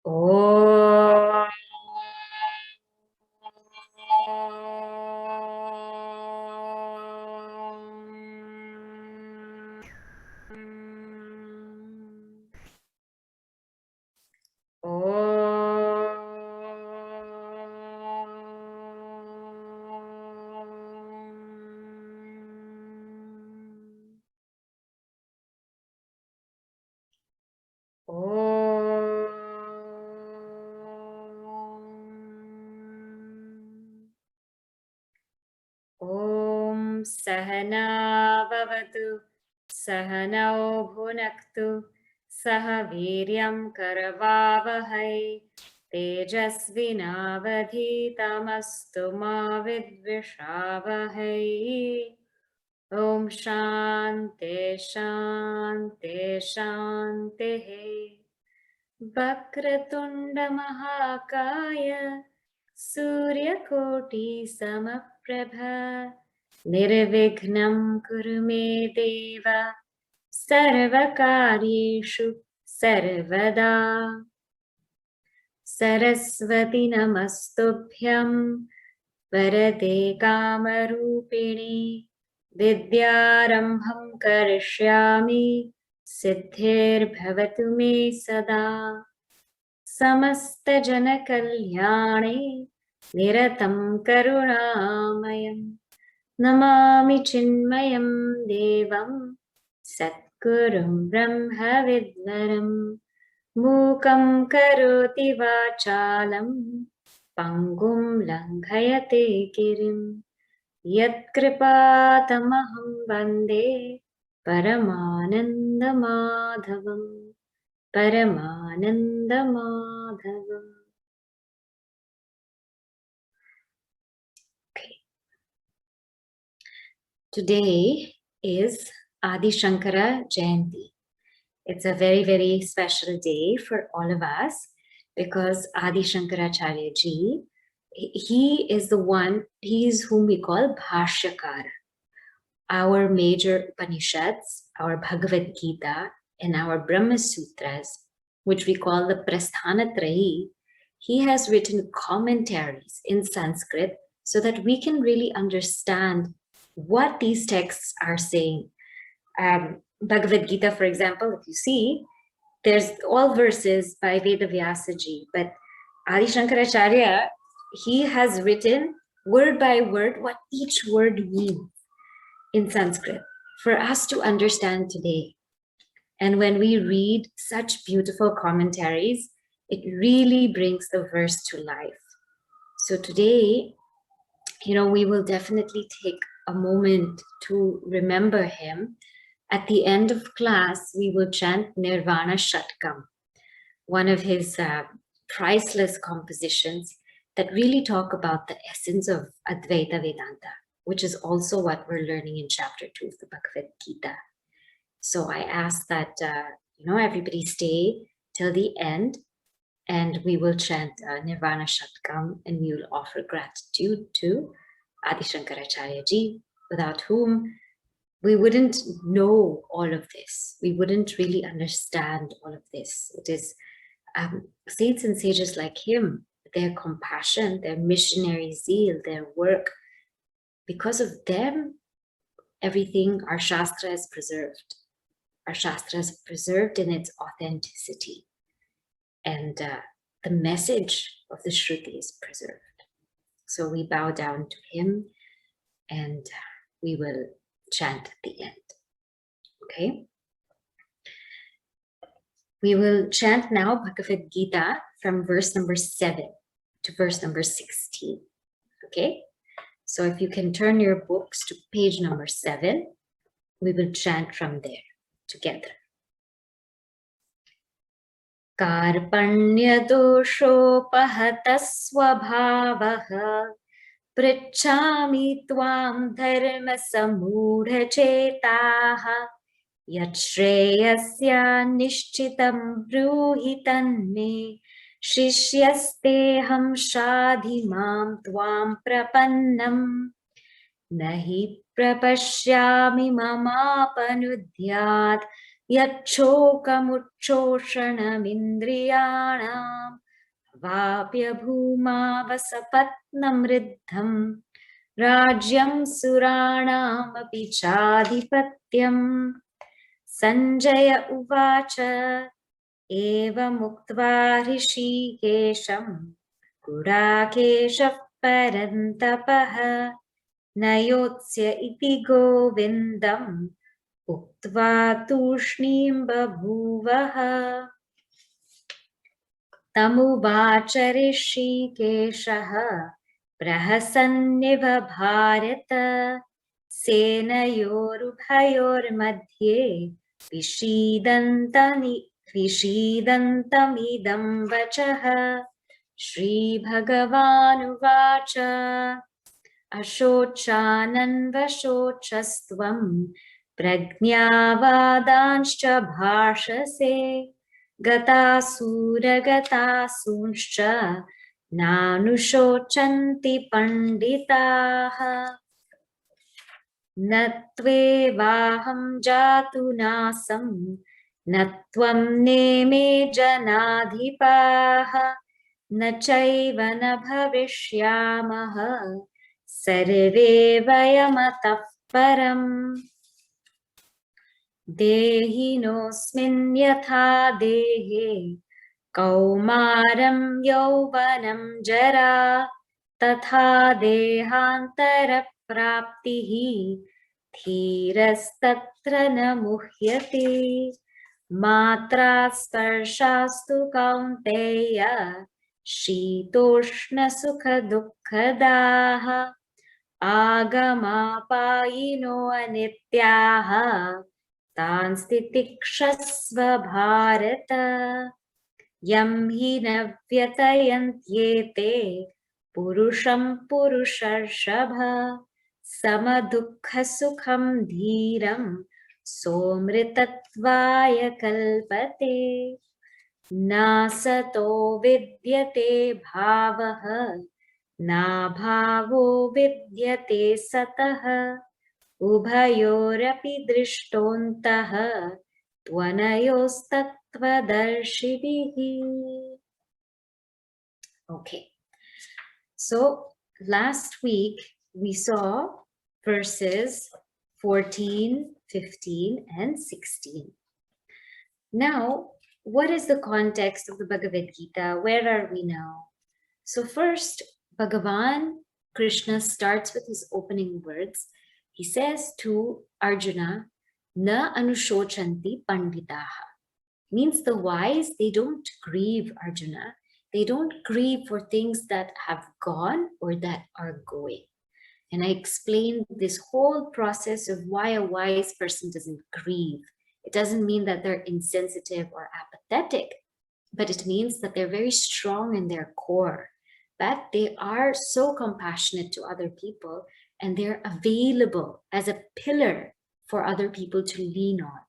Om. Om Sahana Bhavatu Sahanau Bhunaktu Saha Viryam Karavavahai Tejasvinavadhitamastu ma vidvishavahai. Om Shanti Shanti Shanti. Vakratunda Mahakaya Suryakoti Samaprabha Nirvignam Kuru Me Deva Sarvakaryeshu Sarvada. Saraswati Namastubhyam Varade Kamarupini Vidyarambham Karishyami Siddhir Bhavatu Me Sada. Samasta Jana Kalyane Niratam Karunamayam Namami Chinmayam Devam Satgurum Brahma Vidvaram Mukam Karoti Vachalam Pangum Langhayate Girim Yat Kripatamaham Vande Paramananda Madhavam Paramananda Madhavam. Okay. Today is Adi Shankara Jayanti. It's a very, very special day for all of us because Adi Shankaracharya ji, he is the one, he is whom we call Bhashyakara. Our major Upanishads, our Bhagavad Gita, and our Brahma Sutras, which we call the Prasthanatrayi, he has written commentaries in Sanskrit so that we can really understand what these texts are saying. Bhagavad Gita, for example, if you see, there's all verses by Vedavyasa ji, but Adi Shankaracharya, he has written word by word what each word means in Sanskrit for us to understand today. And when we read such beautiful commentaries, it really brings the verse to life. So today, we will definitely take a moment to remember him. At the end of class, we will chant Nirvana Shatkam, one of his priceless compositions that really talk about the essence of Advaita Vedanta, which is also what we're learning in chapter 2 of the Bhagavad Gita. So I ask that, everybody stay till the end and we will chant Nirvana Shatkam and we will offer gratitude to Adi Shankaracharya ji, without whom we wouldn't know all of this. We wouldn't really understand all of this. It is saints and sages like him, their compassion, their missionary zeal, their work. Because of them, everything, our Shastra is preserved. Our Shastra is preserved in its authenticity. And the message of the Shruti is preserved. So we bow down to him and we will chant at the end. Okay? We will chant now Bhagavad Gita from verse number 7 to verse number 16. Okay? So if you can turn your books to page number 7, we will chant from there together. Karpanya doshopahata swabhavaha pritchami tvam dharma samudha chetaha Yachreyasya nishchitam bruhi tanme Shishyasteham shadhimam tvam prapannam Nahi prapashyami mamapanudyat यच्छोकमुच्छोषणमिन्द्रियाणां वाप्य भूमावसपत्नं रिद्धम् राज्यं सुराणामपि चाधिपत्यम् सञ्जय उवाच एवमुक्त्वा ऋषिकेशं गुडाकेशः परन्तपः न योत्स्य इति गोविन्दम् उक्त्वा तूष्णीं बभूवः तमुवाच ऋषिकेशः प्रहसन्निव भारत सेनयोरुभयोर्मध्ये विषीदन्तमिदं वचः श्रीभगवानुवाच अशोचानन्वशोचस्त्वं प्रज्ञावादांश्च भाषसे गतासूरगतासूंश्च नानुशोचन्ति पण्डिताः न त्वेवाहं जातु नासं न त्वं नेमे जनाधिपाः न चैव न भविष्यामः सर्वे वयमतः परम् देहिनोऽस्मिन् यथा देहे कौमारं यौवनं जरा तथा देहान्तरप्राप्तिः धीरस्तत्र न मुह्यते मात्रा स्पर्शास्तु कौन्तेय शीतोष्णसुखदुःखदाः आगमापायिनो अनित्याः तान् स्थितिक्षस्व भारत यं हि न व्यतयन्त्येते पुरुषं पुरुषर्षभ समदुःखसुखं धीरं सोमृतत्वाय कल्पते नासतो विद्यते भावः नाभावो विद्यते सतः उभयोरपि दृष्टोऽन्तः त्वनयोस्तत्त्वदर्शिभिः. Okay, so last week we saw verses 14, 15, and 16. Now, what is the context of the Bhagavad Gita? Where are we now? So first, Bhagavan Krishna starts with his opening words. He says to Arjuna, Na anushochanti panditaha. Means the wise, they don't grieve, Arjuna. They don't grieve for things that have gone or that are going. And I explained this whole process of why a wise person doesn't grieve. It doesn't mean that they're insensitive or apathetic, but it means that they're very strong in their core, that they are so compassionate to other people and they're available as a pillar for other people to lean on.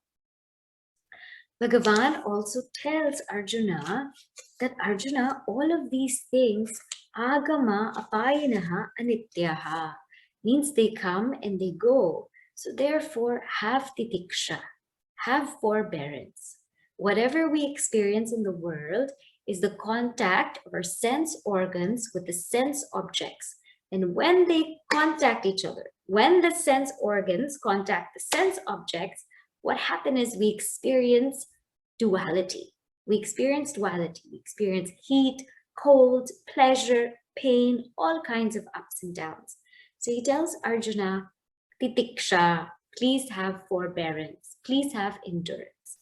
Bhagavan also tells Arjuna that Arjuna, all of these things, agama apayinaha anityaha, means they come and they go. So therefore, have titiksha, have forbearance. Whatever we experience in the world is the contact of our sense organs with the sense objects. And when they contact each other, when the sense organs contact the sense objects, what happens is we experience duality. We experience duality. We experience heat, cold, pleasure, pain, all kinds of ups and downs. So he tells Arjuna, titiksha, please have forbearance, please have endurance.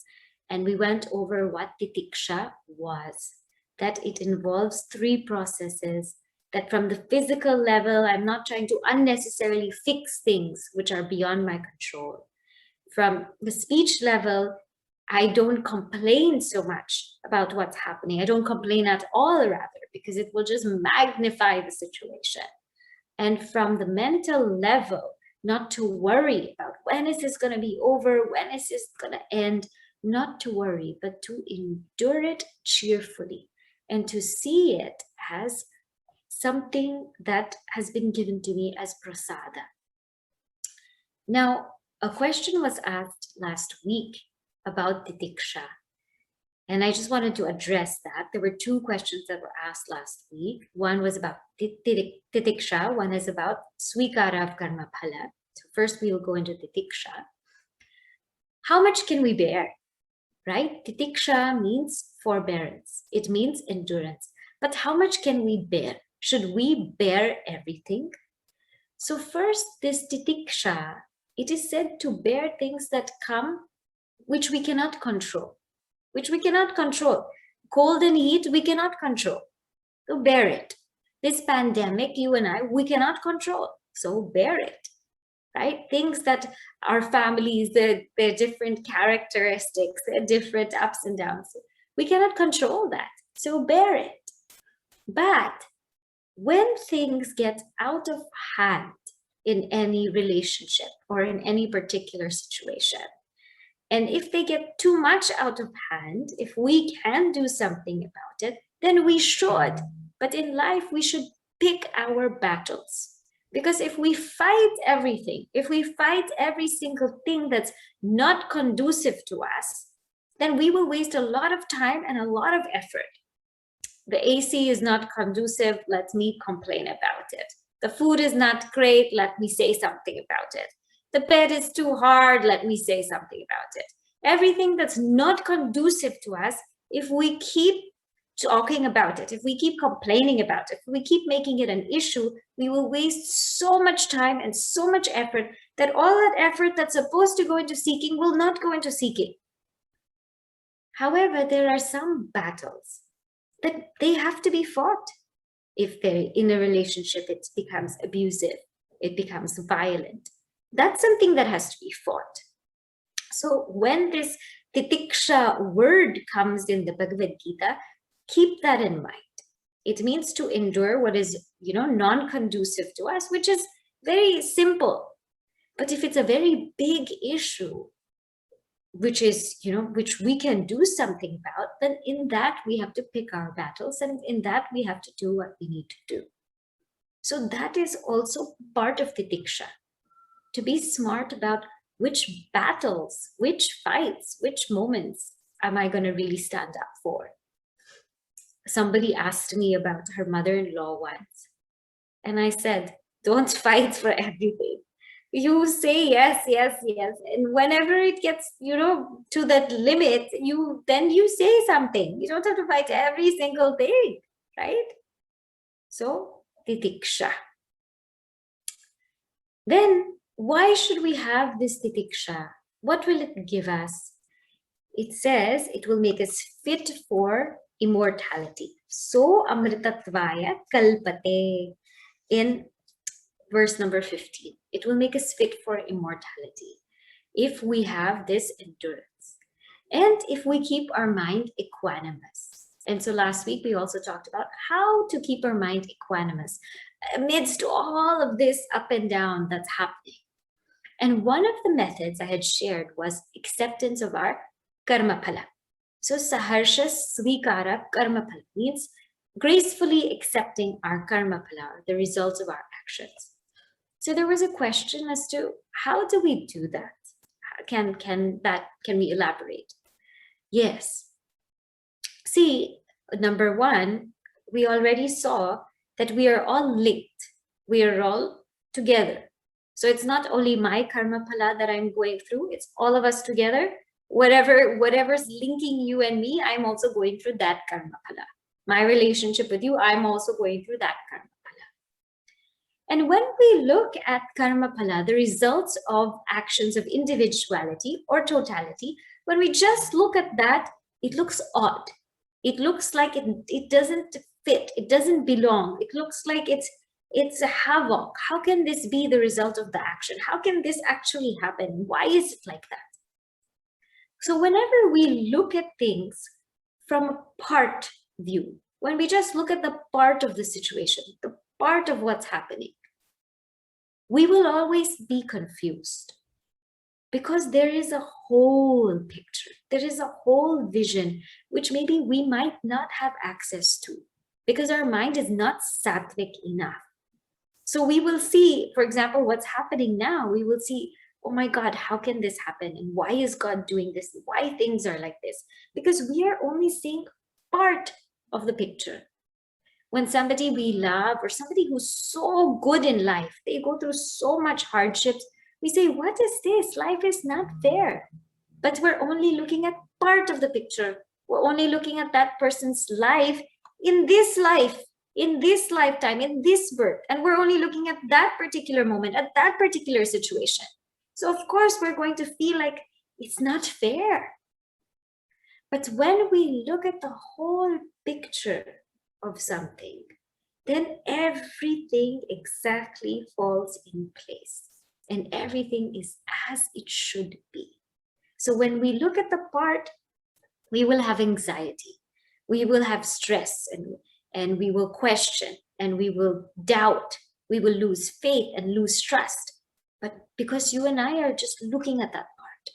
And we went over what titiksha was, that it involves three processes, that from the physical level, I'm not trying to unnecessarily fix things which are beyond my control. From the speech level, I don't complain so much about what's happening. I don't complain at all, rather, because it will just magnify the situation. And from the mental level, not to worry about when is this going to be over, when is this going to end, not to worry, but to endure it cheerfully and to see it as something that has been given to me as prasada. Now, a question was asked last week about titiksha. And I just wanted to address that. There were two questions that were asked last week. One was about titiksha, one is about swikara of karma phala. So first we will go into titiksha. How much can we bear, right? Titiksha means forbearance. It means endurance. But how much can we bear? Should we bear everything? So first, this titiksha, it is said to bear things that come which we cannot control. Cold and heat, we cannot control. So bear it. This pandemic, you and I, we cannot control. So bear it, right? Things that our families, their different characteristics, their different ups and downs. We cannot control that. So bear it. But when things get out of hand in any relationship or in any particular situation, and if they get too much out of hand, if we can do something about it, then we should. But in life, we should pick our battles. Because if we fight everything, if we fight every single thing that's not conducive to us, then we will waste a lot of time and a lot of effort. The AC is not conducive, let me complain about it. The food is not great, let me say something about it. The bed is too hard, let me say something about it. Everything that's not conducive to us, if we keep talking about it, if we keep complaining about it, if we keep making it an issue, we will waste so much time and so much effort that all that effort that's supposed to go into seeking will not go into seeking. However, there are some battles that they have to be fought. If they're in a relationship, it becomes abusive, it becomes violent. That's something that has to be fought. So when this titiksha word comes in the Bhagavad Gita, keep that in mind. It means to endure what is, non-conducive to us, which is very simple. But if it's a very big issue, which is, which we can do something about, then in that we have to pick our battles, and in that we have to do what we need to do. So that is also part of titiksha, to be smart about which battles, which fights, which moments am I going to really stand up for. Somebody asked me about her mother-in-law once, and I said, don't fight for everything. You say yes, yes, yes. And whenever it gets, to that limit, you say something. You don't have to fight every single thing, right? So, titiksha. Then, why should we have this titiksha? What will it give us? It says it will make us fit for immortality. So, amritatvaya kalpate. In verse number 15, it will make us fit for immortality if we have this endurance and if we keep our mind equanimous. And so last week we also talked about how to keep our mind equanimous amidst all of this up and down that's happening. And one of the methods I had shared was acceptance of our karma phala. So saharsha swikara karma phala means gracefully accepting our karma phala, the results of our actions. So there was a question as to how do we do that? Can we elaborate? Yes. See, number one, we already saw that we are all linked. We are all together. So it's not only my karma phala that I'm going through, it's all of us together. Whatever's linking you and me, I'm also going through that karma phala. My relationship with you, I'm also going through that karma phala. And when we look at karma phala, the results of actions of individuality or totality, when we just look at that, it looks odd. It looks like it doesn't fit. It doesn't belong. It looks like it's a havoc. How can this be the result of the action? How can this actually happen? Why is it like that? So whenever we look at things from a part view, when we just look at the part of the situation, the part of what's happening, we will always be confused because there is a whole picture. There is a whole vision, which maybe we might not have access to because our mind is not sattvic enough. So we will see, for example, what's happening now. We will see, oh my God, how can this happen? And why is God doing this? Why things are like this? Because we are only seeing part of the picture. When somebody we love or somebody who's so good in life, they go through so much hardships, we say, what is this? Life is not fair. But we're only looking at part of the picture. We're only looking at that person's life, in this lifetime, in this birth. And we're only looking at that particular moment, at that particular situation. So of course, we're going to feel like it's not fair. But when we look at the whole picture of something, then everything exactly falls in place and everything is as it should be. So when we look at the part, we will have anxiety, we will have stress, and we will question, and we will doubt, we will lose faith and lose trust. But because you and I are just looking at that part.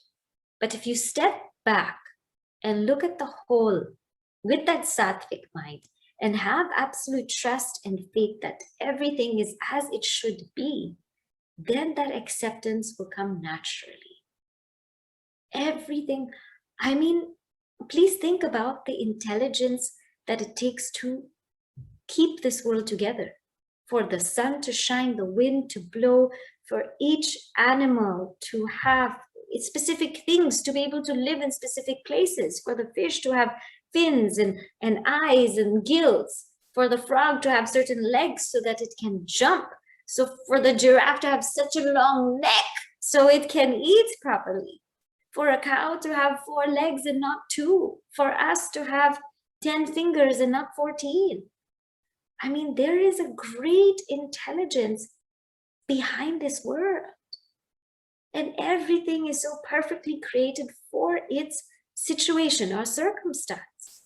But if you step back and look at the whole with that sattvic mind and have absolute trust and faith that everything is as it should be, then that acceptance will come naturally. Everything, I mean, please think about the intelligence that it takes to keep this world together. For the sun to shine, the wind to blow, for each animal to have specific things, to be able to live in specific places, for the fish to have fins and eyes and gills, for the frog to have certain legs so that it can jump, so for the giraffe to have such a long neck so it can eat properly, for a cow to have 4 legs and not 2, for us to have 10 fingers and not 14. I mean, there is a great intelligence behind this world. And everything is so perfectly created for its situation or circumstance.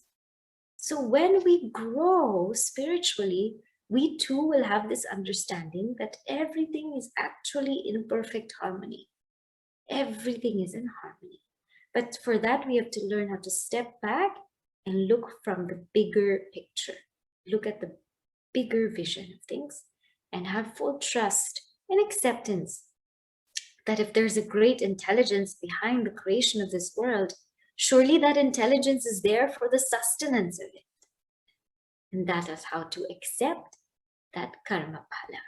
So when we grow spiritually, we too will have this understanding that everything is actually in perfect harmony. Everything is in harmony. But for that, we have to learn how to step back and look from the bigger picture. Look at the bigger vision of things and have full trust and acceptance that if there's a great intelligence behind the creation of this world, surely that intelligence is there for the sustenance of it. And that is how to accept that karma phala.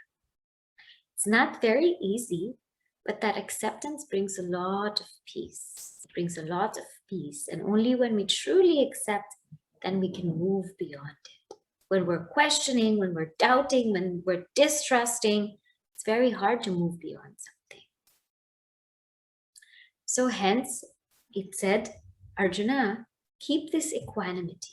It's not very easy, but that acceptance brings a lot of peace. It brings a lot of peace. And only when we truly accept, then we can move beyond it. When we're questioning, when we're doubting, when we're distrusting, it's very hard to move beyond something. So hence, it said, Arjuna, keep this equanimity.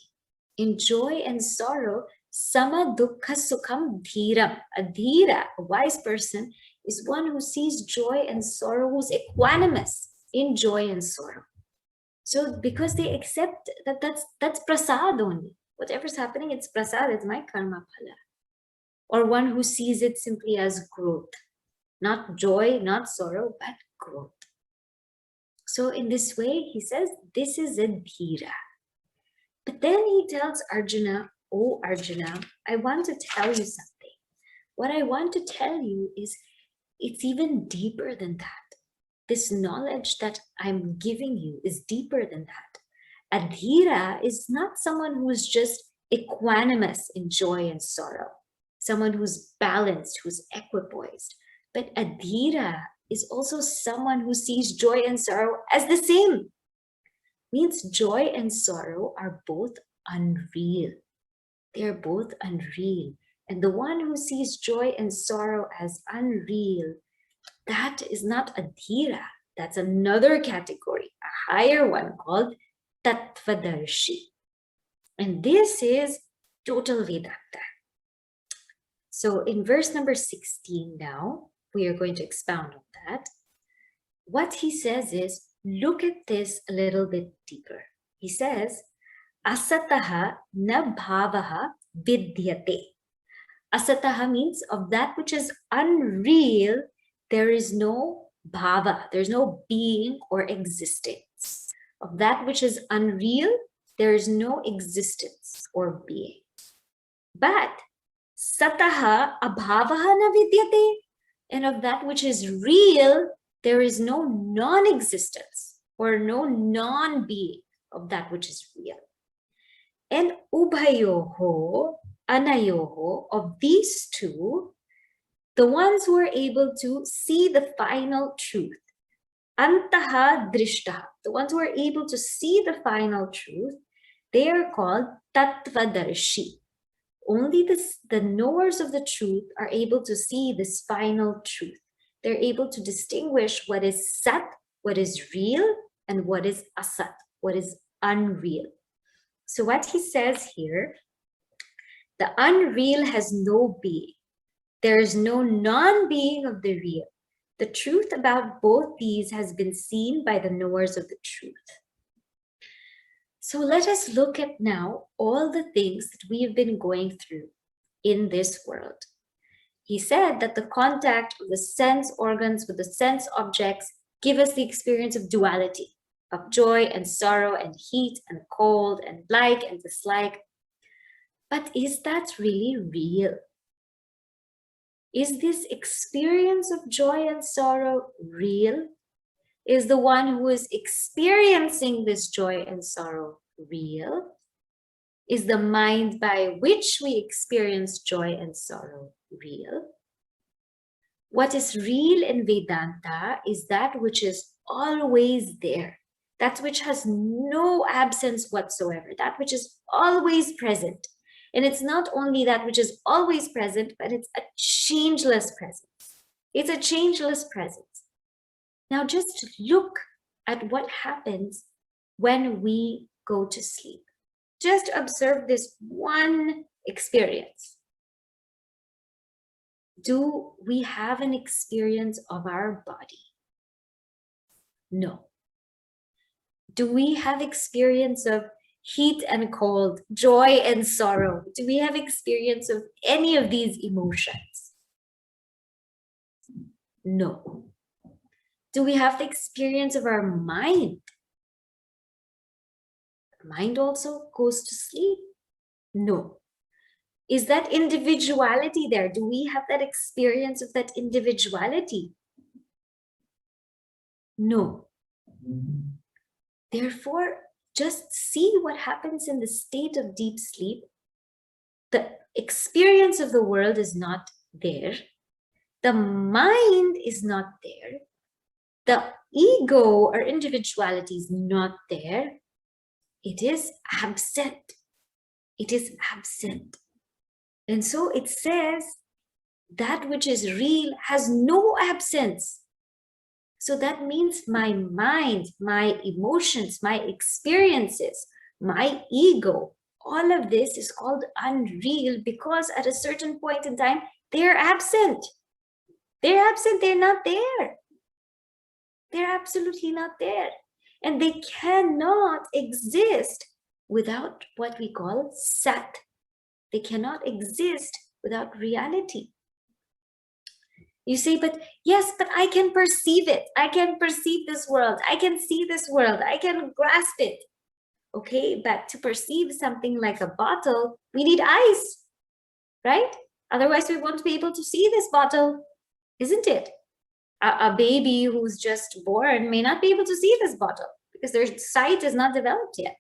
In joy and sorrow, sama dukkha sukham dhiram. A dhira, a wise person, is one who sees joy and sorrow, who's equanimous in joy and sorrow. So because they accept that that's prasad only. Whatever's happening, it's prasad, it's my karma phala. Or one who sees it simply as growth. Not joy, not sorrow, but growth. So in this way, he says, this is a dhira. But then he tells Arjuna, oh Arjuna, I want to tell you something. What I want to tell you is it's even deeper than that. This knowledge that I'm giving you is deeper than that. A dhira is not someone who is just equanimous in joy and sorrow, someone who's balanced, who's equipoised. But a dhira is also someone who sees joy and sorrow as the same. Means joy and sorrow are both unreal. They are both unreal. And the one who sees joy and sorrow as unreal, that is not a dhira. That's another category, a higher one called tattvadarshi. And this is total Vedanta. So in verse number 16 now, we are going to expound on that. What he says is, look at this a little bit deeper. He says, asataha na bhavaha vidyate. Asataha means of that which is unreal, there is no bhava, there's no being or existence. Of that which is unreal, there is no existence or being. But sataha abhavaha na vidyate. And of that which is real, there is no non-existence or no non-being of that which is real. And ubhayoho, anayoho, of these two, the ones who are able to see the final truth, antaha drishtaha, the ones who are able to see the final truth, they are called tattvadarshi. Only the knowers of the truth are able to see this final truth. They're able to distinguish what is sat, what is real, and what is asat, what is unreal. So what he says here, the unreal has no being. There is no non-being of the real. The truth about both these has been seen by the knowers of the truth. So let us look at now all the things that we have been going through in this world. He said that the contact of the sense organs with the sense objects give us the experience of duality, of joy and sorrow and heat and cold and like and dislike. But is that really real? Is this experience of joy and sorrow real? Is the one who is experiencing this joy and sorrow real? Is the mind by which we experience joy and sorrow real? What is real in Vedanta is that which is always there, that which has no absence whatsoever, that which is always present. And it's not only that which is always present, but it's a changeless presence. It's a changeless presence. Now just look at what happens when we go to sleep. Just observe this one experience. Do we have an experience of our body? No. Do we have experience of heat and cold, joy and sorrow? Do we have experience of any of these emotions? No. Do we have the experience of our mind? Mind also goes to sleep? No. Is that individuality there? Do we have that experience of that individuality? No. Therefore, just see what happens in the state of deep sleep. The experience of the world is not there. The mind is not there. The ego or individuality is not there. It is absent. It is absent. And so it says that which is real has no absence. So that means my mind, my emotions, my experiences, my ego, all of this is called unreal because at a certain point in time, they're absent. They're absent, they're not there. They're absolutely not there. And they cannot exist without what we call sat. They cannot exist without reality. You say, but yes, but I can perceive it. I can perceive this world. I can see this world. I can grasp it. Okay, but to perceive something like a bottle, we need eyes, right? Otherwise, we won't be able to see this bottle, isn't it? A baby who's just born may not be able to see this bottle because their sight is not developed yet.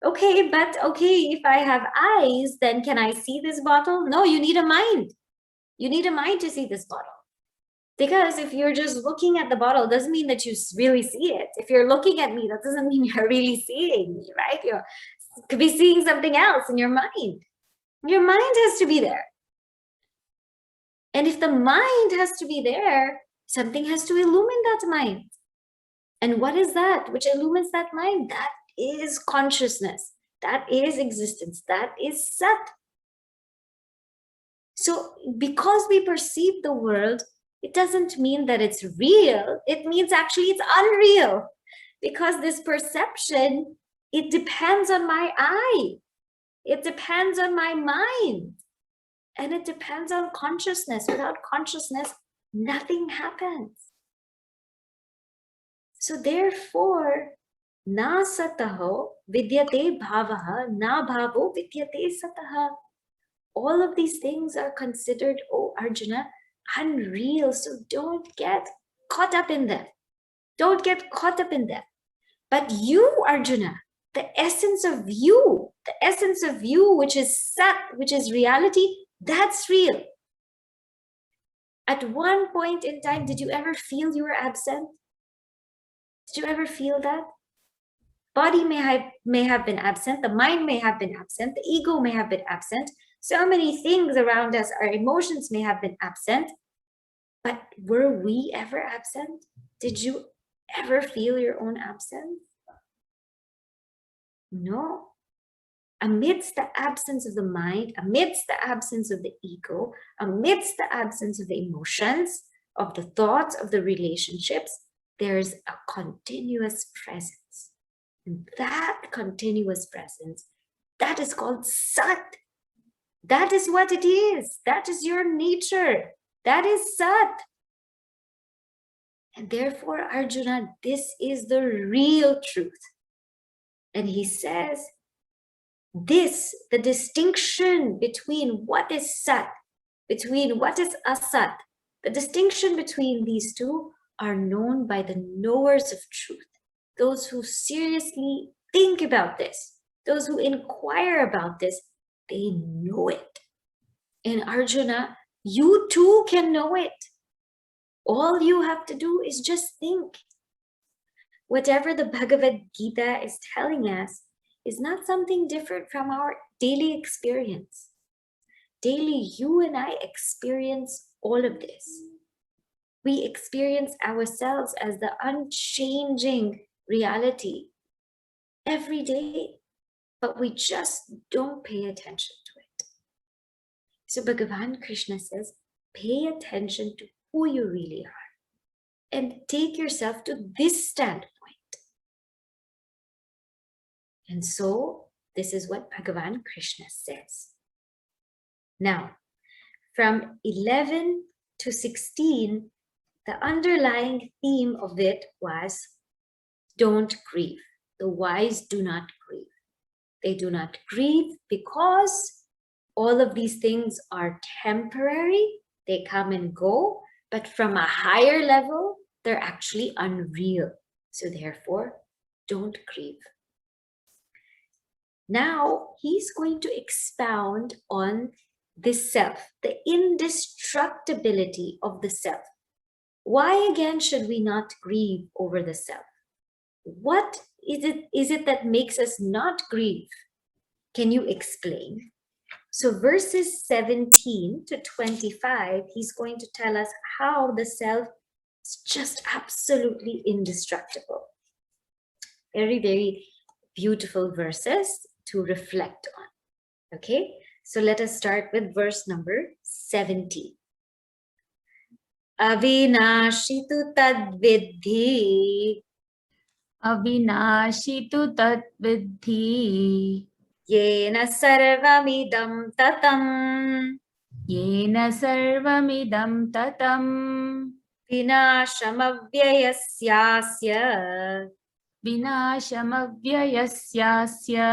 Okay, but okay, if I have eyes, then can I see this bottle? No, you need a mind. You need a mind to see this bottle. Because if you're just looking at the bottle, it doesn't mean that you really see it. If you're looking at me, that doesn't mean you're really seeing me, right? You could be seeing something else in your mind. Your mind has to be there. And if the mind has to be there, something has to illumine that mind. And what is that which illumines that mind? That is consciousness. That is existence. That is sat. So because we perceive the world, it doesn't mean that it's real. It means actually it's unreal. Because this perception, it depends on my eye. It depends on my mind. And it depends on consciousness. Without consciousness, nothing happens. So therefore, na sataho vidyate bhavaha, na bhavo vidyate sataha. All of these things are considered, oh Arjuna, unreal. So don't get caught up in them. Don't get caught up in them. But you, Arjuna, the essence of you, which is Sat, which is reality, that's real. At one point in time, did you ever feel you were absent? Did you ever feel that? Body may have been absent, the mind may have been absent, the ego may have been absent, so many things around us, our emotions may have been absent, but were we ever absent? Did you ever feel your own absence? No. Amidst the absence of the mind, amidst the absence of the ego, amidst the absence of the emotions, of the thoughts, of the relationships, there's a continuous presence. And that continuous presence, that is called Sat. That is what it is. That is your nature. That is Sat. And therefore, Arjuna, this is the real truth. And he says, this, the distinction between what is Sat, between what is Asat, the distinction between these two are known by the knowers of truth. Those who seriously think about this, those who inquire about this, they know it. And Arjuna, you too can know it. All you have to do is just think. Whatever the Bhagavad Gita is telling us is not something different from our daily experience. Daily, you and I experience all of this. We experience ourselves as the unchanging reality every day, but we just don't pay attention to it. So Bhagavan Krishna says, pay attention to who you really are and take yourself to this standpoint. And so this is what Bhagavan Krishna says. Now, from 11 to 16, the underlying theme of it was, don't grieve. The wise do not grieve. They do not grieve because all of these things are temporary. They come and go, but from a higher level, they're actually unreal. So therefore, don't grieve. Now, he's going to expound on this self, the indestructibility of the self. Why again should we not grieve over the self? What is it that makes us not grieve? Can you explain? So verses 17 to 25, he's going to tell us how the self is just absolutely indestructible. Very, very beautiful verses to reflect on. Okay, so let us start with verse number 17. Avinashi tu tad vidhi. Avinashi tu tat vidhi. Yena sarvamidam tatam. Yena sarvamidam tatam. Vinashamavyyasyasya. Vinashamavyyasyasya.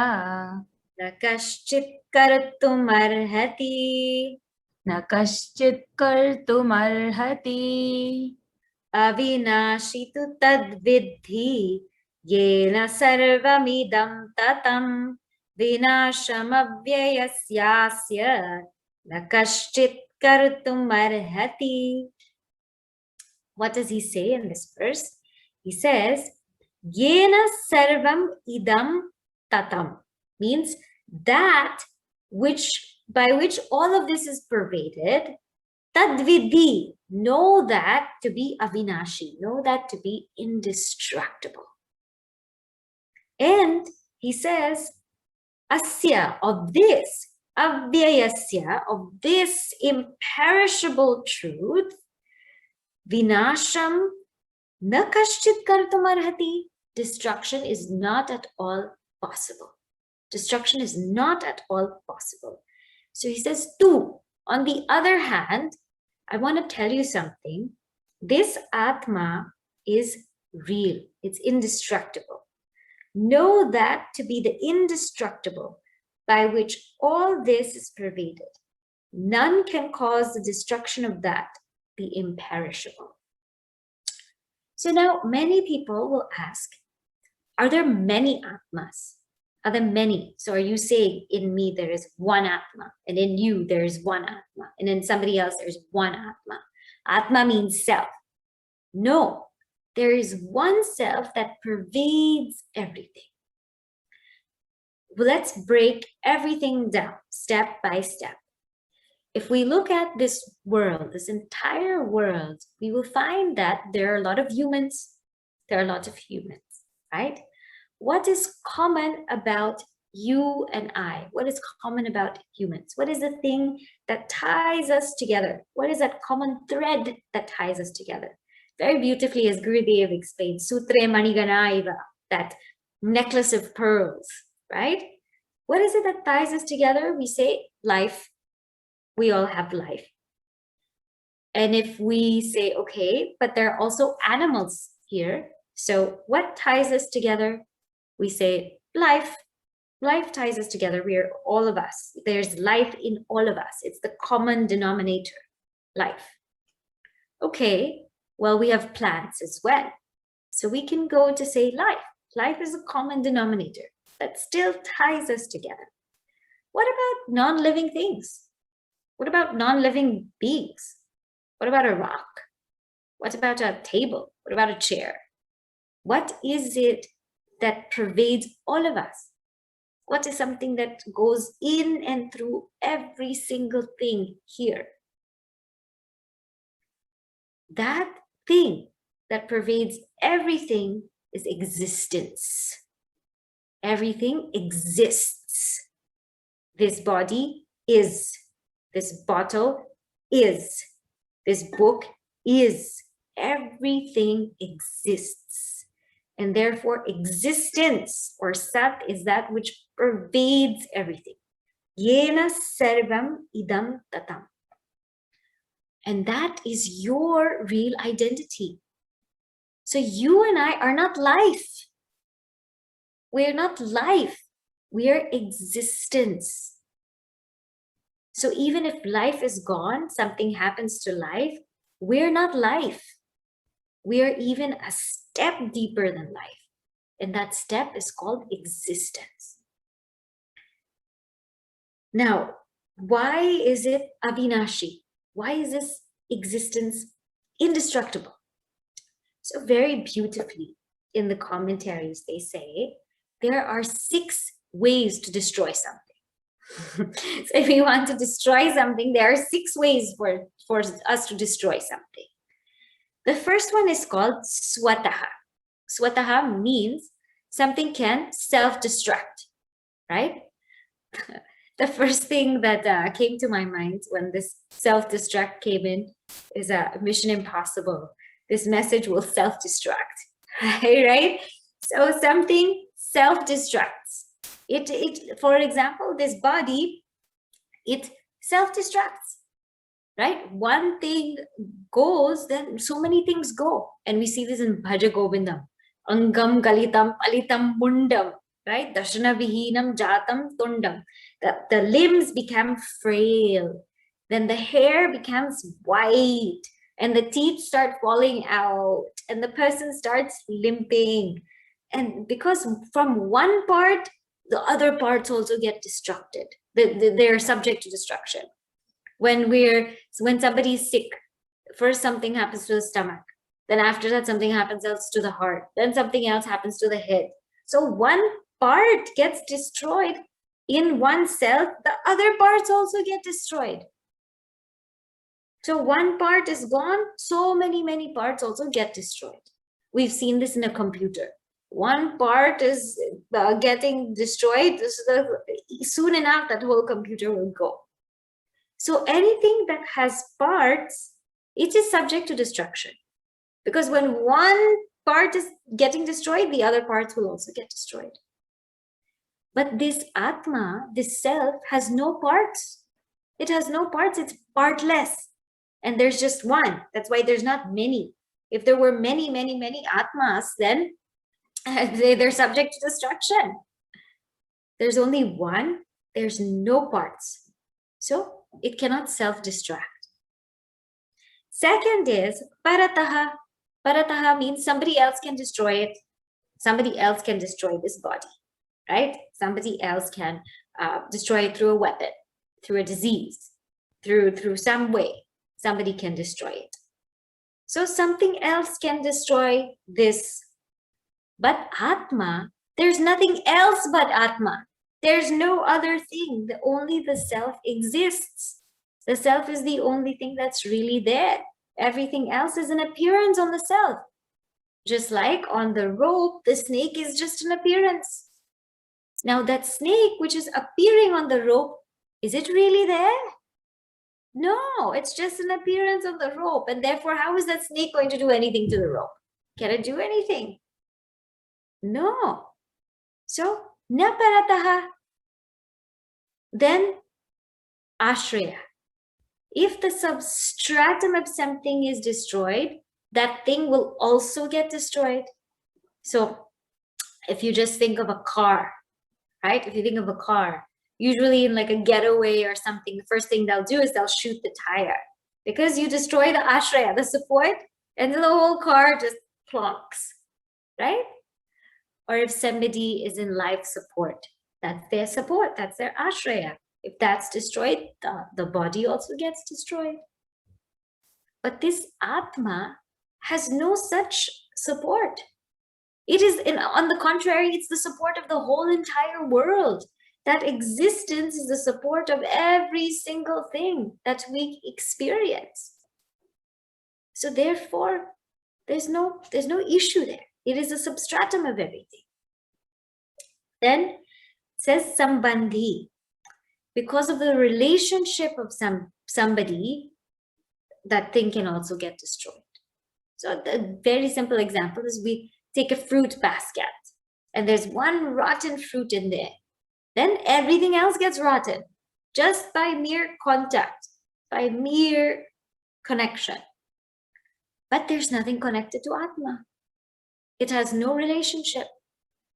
Na kaschit kartum arhati. Na kaschit kartum arhati. Avinashi tu tad vidhi. Yena sarvamidam tatam. Vinashamavyyasyasya. Na kaschit kartum arhati. What does he say in this verse? He says, Yena sarvam idam tatam, means that by which all of this is pervaded, tadvidhi, know that to be avinashi, know that to be indestructible. And he says, asya, of this, avyayasya, of this imperishable truth, vinasham na kaschit kartum arhati, destruction is not at all possible. Destruction is not at all possible. So he says, two. On the other hand, I want to tell you something. This Atma is real. It's indestructible. Know that to be the indestructible by which all this is pervaded. None can cause the destruction of that, the imperishable. So now many people will ask, are there many Atmas? Are there many? So are you saying in me there is one Atma, and in you there is one Atma, and in somebody else there's one Atma? Atma means self. No, there is one self that pervades everything. Let's break everything down step by step. If we look at this world, this entire world, we will find that there are a lot of humans. There are a lot of humans, right? What is common about you and I? What is common about humans? What is the thing that ties us together? What is that common thread that ties us together? Very beautifully, as Gurudev explained, Sutre Manigana Iva, that necklace of pearls, right? What is it that ties us together? We say life. We all have life. And if we say, okay, but there are also animals here. So what ties us together? We say life. Life ties us together. We are all of us. There's life in all of us. It's the common denominator, life. Okay, well, we have plants as well. So we can go to say life. Life is a common denominator that still ties us together. What about non-living things? What about non-living beings? What about a rock? What about a table? What about a chair? What is it that pervades all of us? What is something that goes in and through every single thing here? That thing that pervades everything is existence. Everything exists. This body is. This bottle is. This book is. Everything exists. And therefore, existence or Sat is that which pervades everything. Yena sarvam idam tatam. And that is your real identity. So you and I are not life. We are not life. We are existence. So even if life is gone, something happens to life, we're not life. We are even a step deeper than life. And that step is called existence. Now, why is it avinashi? Why is this existence indestructible? So very beautifully in the commentaries, they say, there are 6 ways to destroy something. So if we want to destroy something, there are 6 ways for us to destroy something. The first one is called swataha. Swataha means something can self-destruct, right? The first thing that came to my mind when this self-destruct came in is Mission Impossible. This message will self-destruct, right? So something self-destructs. It, for example, this body, it self-destructs, right? One thing goes, then so many things go. And we see this in Bhaja Govindam. Angam galitam palitam mundam, right? Dashana vihinam jatam tundam. The limbs become frail. Then the hair becomes white. And the teeth start falling out. And the person starts limping. And because from one part, the other parts also get destructed. They're subject to destruction. When somebody is sick, first something happens to the stomach. Then after that, something happens else to the heart. Then something else happens to the head. So one part gets destroyed in oneself, the other parts also get destroyed. So one part is gone, so many parts also get destroyed. We've seen this in a computer. One part is getting destroyed, soon enough that whole computer will go. So anything that has parts, it is subject to destruction. Because when one part is getting destroyed, the other parts will also get destroyed. But this Atma, this self, has no parts. It has no parts, it's partless. And there's just one. That's why there's not many. If there were many Atmas, then they're subject to destruction. There's only one, there's no parts. So it cannot self-destruct. Second is parataha. Parataha means somebody else can destroy it. Somebody else can destroy this body, right? Somebody else can destroy it through a weapon, through a disease, through some way. Somebody can destroy it. So something else can destroy this. But Atma, there's nothing else but Atma. There's no other thing. Only the self exists. The self is the only thing that's really there. Everything else is an appearance on the self. Just like on the rope, the snake is just an appearance. Now that snake which is appearing on the rope, is it really there? No, it's just an appearance on the rope. And therefore, how is that snake going to do anything to the rope? Can it do anything? No. So, na parataha. Then, ashraya. If the substratum of something is destroyed, that thing will also get destroyed. So, if you just think of a car, right? If you think of a car, usually in like a getaway or something, the first thing they'll do is they'll shoot the tire because you destroy the ashraya, the support, and the whole car just plonks, right? Or if somebody is in life support, that's their support, that's their ashraya. If that's destroyed, the body also gets destroyed. But this Atma has no such support. It is, on the contrary, it's the support of the whole entire world. That existence is the support of every single thing that we experience. So therefore, there's no issue there. It is a substratum of everything. Then it says sambandhi. Because of the relationship of somebody, that thing can also get destroyed. So the very simple example is we take a fruit basket and there's one rotten fruit in there. Then everything else gets rotten just by mere contact, by mere connection. But there's nothing connected to Atma. It has no relationship.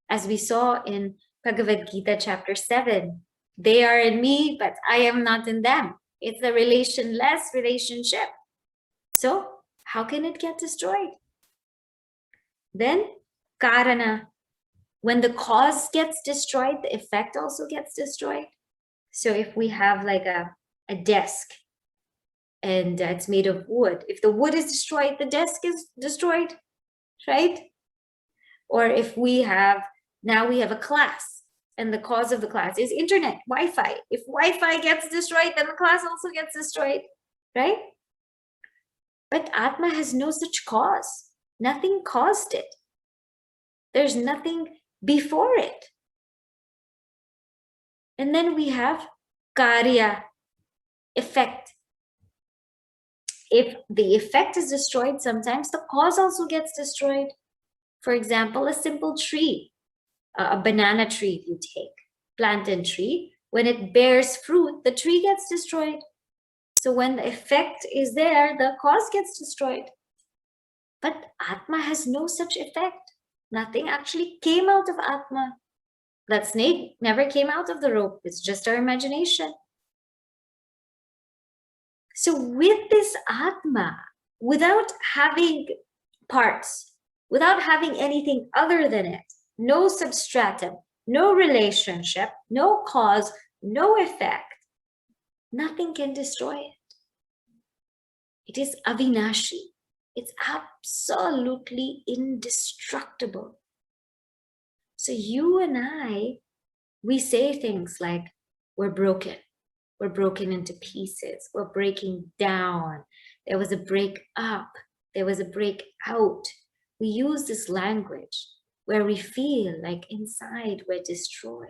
As we saw in Bhagavad Gita chapter 7, they are in me, but I am not in them. It's a relationless relationship. So how can it get destroyed? Then karana. When the cause gets destroyed, the effect also gets destroyed. So if we have like a desk and it's made of wood, if the wood is destroyed, the desk is destroyed, right? Or if we have, now we have a class and the cause of the class is internet, Wi-Fi. If Wi-Fi gets destroyed, then the class also gets destroyed, right? But Atma has no such cause. Nothing caused it. There's nothing before it. And then we have karya, effect. If the effect is destroyed, sometimes the cause also gets destroyed. For example, a simple tree, a banana tree, if you take, plantain tree, when it bears fruit, the tree gets destroyed. So when the effect is there, the cause gets destroyed. But Atma has no such effect. Nothing actually came out of Atma. That snake never came out of the rope. It's just our imagination. So with this Atma, without having parts, without having anything other than it, no substratum, no relationship, no cause, no effect, nothing can destroy it. It is avinashi. It's absolutely indestructible. So you and I, we say things like, we're broken into pieces, we're breaking down, there was a break up, there was a break out. We use this language where we feel like inside we're destroyed.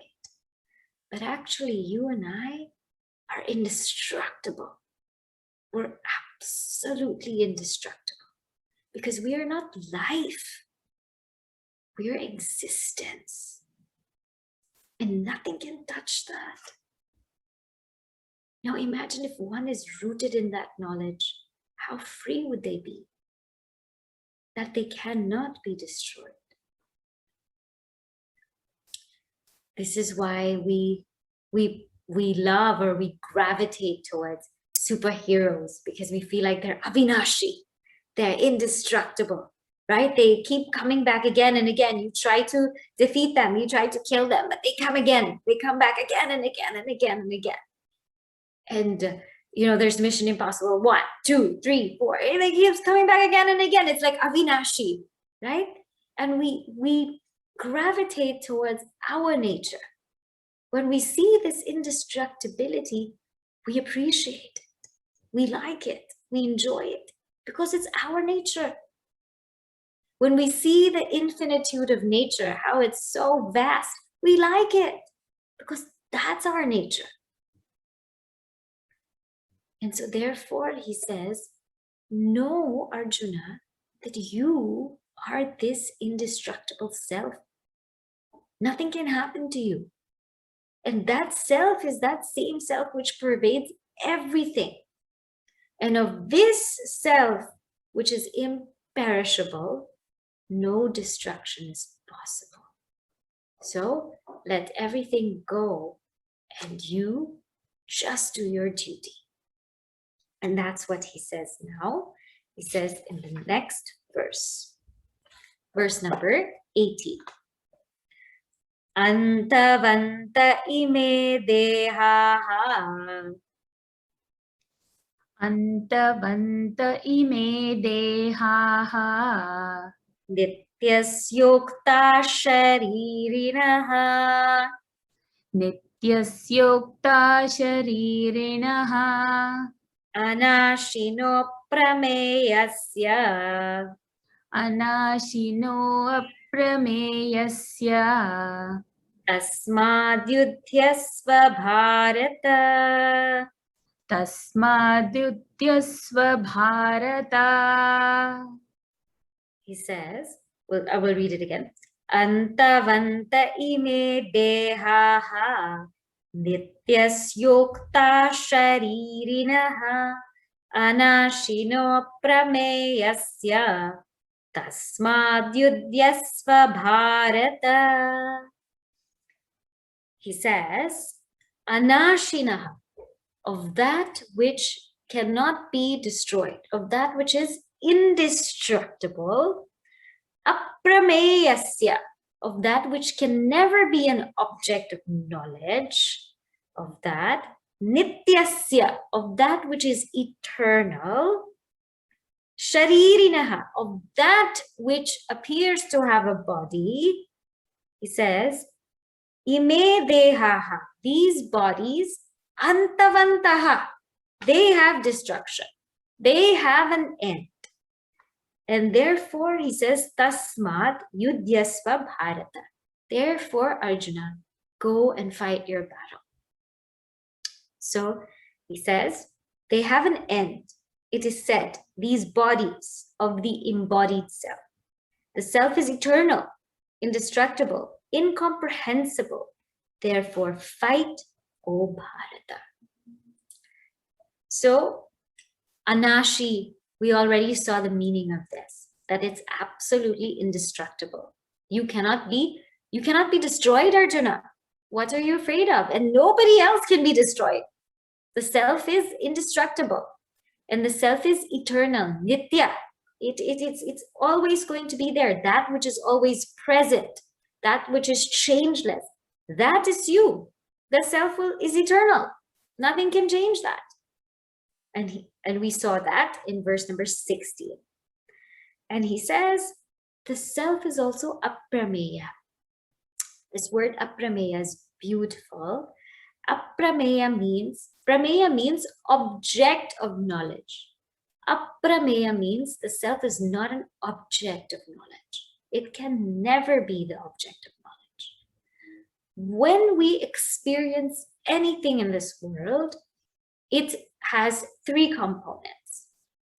But actually, you and I are indestructible. We're absolutely indestructible because we are not life. We are existence. And nothing can touch that. Now imagine if one is rooted in that knowledge, how free would they be? That they cannot be destroyed. This is why we love or we gravitate towards superheroes, because we feel like they're avinashi, they're indestructible. right? They keep coming back again and again. You try to defeat them, you try to kill them, but they come again. They come back again and again and again and again. And there's Mission Impossible 1, 2, 3, 4. It keeps coming back again and again. It's like Avinashi, right? And we gravitate towards our nature. When we see this indestructibility, we appreciate it. We like it. We enjoy it because it's our nature. When we see the infinitude of nature, how it's so vast, we like it because that's our nature. And so therefore, he says, know, Arjuna, that you are this indestructible self. Nothing can happen to you. And that self is that same self which pervades everything. And of this self, which is imperishable, no destruction is possible. So let everything go and you just do your duty. And that's what he says now. He says in the next verse, verse number 18. Antavanta ime dehaha. Antavanta ime dehaha. Nityasyokta sharirinaha. Nityasyokta sharirinaha. Anashino prameyasya. Anashino aprameyasya. Tasmadyudhyasva bharata. Tasmadyutyasva bharata. He says, I will read it again. Antavanta ime dehaha. Nityasyokta sharirinaha. Anashino prameyasya. Tasmadyudhyasva bharata. He says, Anashinaha, of that which cannot be destroyed, of that which is indestructible, aprameyasya, of that which can never be an object of knowledge, of that, nityasya, of that which is eternal, sharirinaha, of that which appears to have a body. He says, ime dehaha, these bodies, antavantaha, they have destruction. They have an end. And therefore, he says, tasmat yudhyasva bharata. Therefore, Arjuna, go and fight your battle. So he says, they have an end. It is said, these bodies of the embodied self. The self is eternal, indestructible, incomprehensible. Therefore, fight, O Bharata. So, Anashi, we already saw the meaning of this, that it's absolutely indestructible. You cannot be destroyed, Arjuna. What are you afraid of? And nobody else can be destroyed. The self is indestructible and the self is eternal, nitya. It's always going to be there. That which is always present, that which is changeless, that is you. The self is eternal. Nothing can change that. And we saw that in verse number 16. And he says, the self is also aprameya. This word aprameya is beautiful. Aprameya means object of knowledge. Aprameya means the self is not an object of knowledge. It can never be the object of knowledge. When we experience anything in this world, it has three components.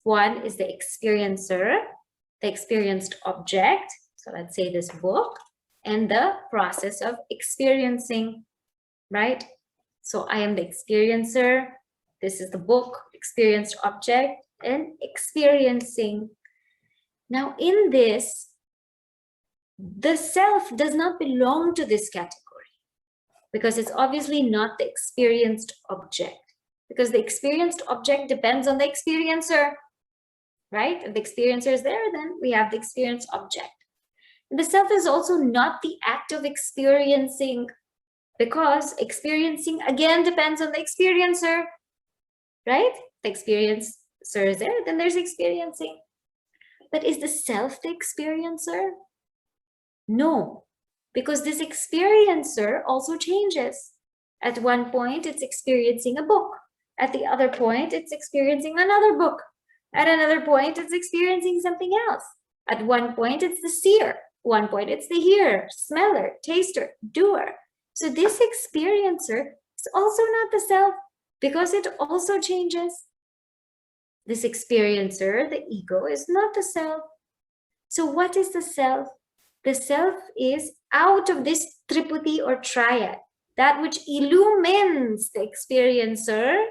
One is the experiencer, the experienced object. So let's say this book, and the process of experiencing, right? So I am the experiencer. This is the book, experienced object, and experiencing. Now in this, the self does not belong to this category because it's obviously not the experienced object, because the experienced object depends on the experiencer. right? If the experiencer is there, then we have the experience object. The self is also not the act of experiencing, because experiencing again depends on the experiencer, right? The experiencer is there, then there's experiencing. But is the self the experiencer? No, because this experiencer also changes. At one point, it's experiencing a book. At the other point, it's experiencing another book. At another point, it's experiencing something else. At one point, it's the seer. One point, it's the hearer, smeller, taster, doer. So this experiencer is also not the self, because it also changes. This experiencer, the ego, is not the self. So what is the self? The self is out of this triputi or triad, that which illumines the experiencer,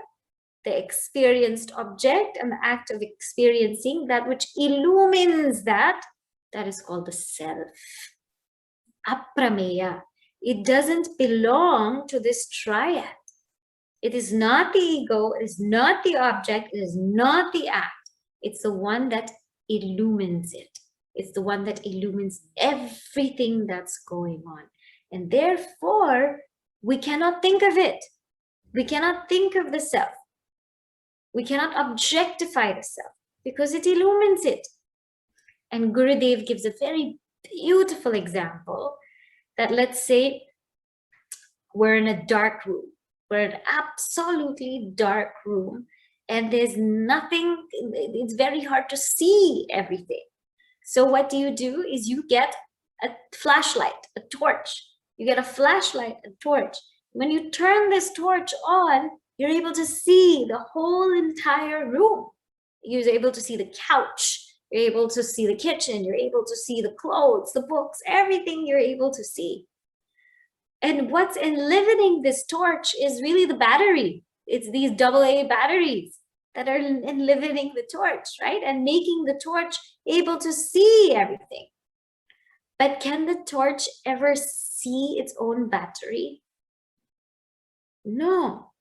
the experienced object, and the act of experiencing, that which illumines that is called the self. Aprameya. It doesn't belong to this triad. It is not the ego, it is not the object, it is not the act. It's the one that illumines it. It's the one that illumines everything that's going on. And therefore, we cannot think of it. We cannot think of the self. We cannot objectify the self because it illumines it. And Gurudev gives a very beautiful example that, let's say we're in a dark room. We're in an absolutely dark room and there's nothing, it's very hard to see everything. So what do? Is you get a flashlight, a torch. You get a flashlight, a torch. When you turn this torch on, you're able to see the whole entire room. You're able to see the couch. You're able to see the kitchen. You're able to see the clothes, the books, everything you're able to see. And what's enlivening this torch is really the battery. It's these AA batteries that are enlivening the torch, right? And making the torch able to see everything. But can the torch ever see its own battery? No,